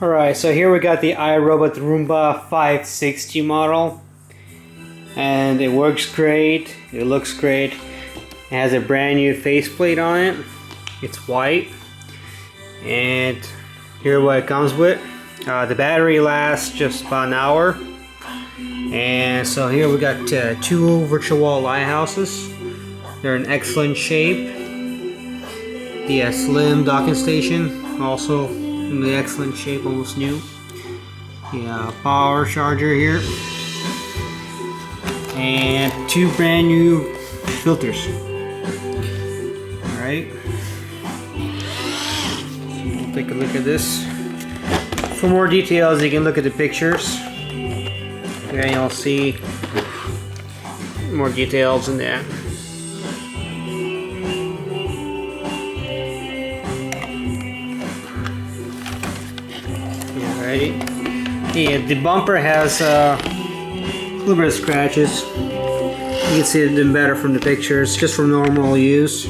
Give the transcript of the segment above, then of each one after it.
Alright, so here we got the iRobot Roomba 560 model. And it works great, it looks great. It has a brand new faceplate on it. It's white. And here what it comes with. The battery lasts just about an hour. And so here we got two virtual wall lighthouses. They're in excellent shape. The slim docking station also in the excellent shape, almost new. The power charger here. And two brand new filters. Alright. So we'll take a look at this. For more details, you can look at the pictures. And you'll see more details in that. Alrighty. Yeah, the bumper has a little bit of scratches. You can see them better from the pictures, just from normal use.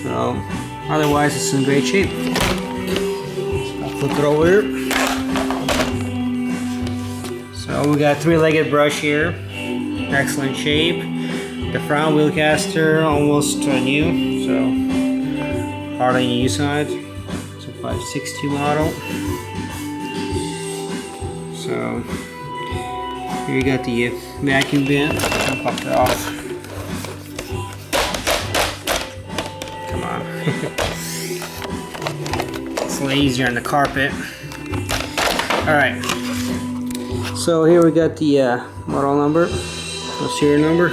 So, otherwise it's in great shape. So I'll flip it over here. So we got three-legged brush here, excellent shape. The front wheel caster almost new, so hardly any use on it. It's a 560 model. So here you got the vacuum bin. I'll pop it off. Come on. It's a little easier on the carpet. Alright. So here we got the model number, the serial number,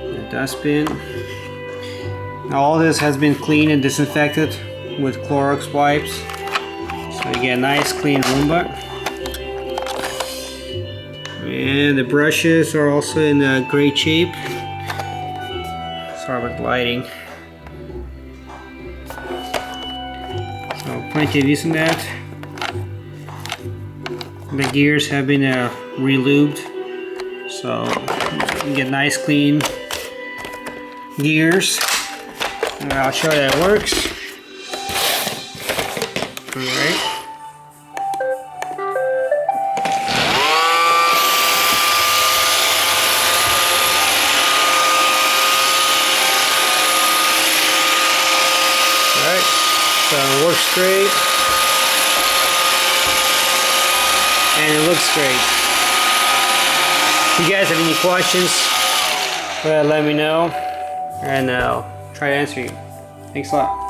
the dustbin. Now all this has been cleaned and disinfected with Clorox wipes. So you get a nice clean Roomba. And the brushes are also in great shape. Sorry about the lighting. So plenty of use in that. The gears have been re-lubed, so you get nice clean gears. And I'll show you how it works. Alright. Alright, so it works great. And it looks great. If you guys have any questions, let me know and I'll try to answer you. Thanks a lot.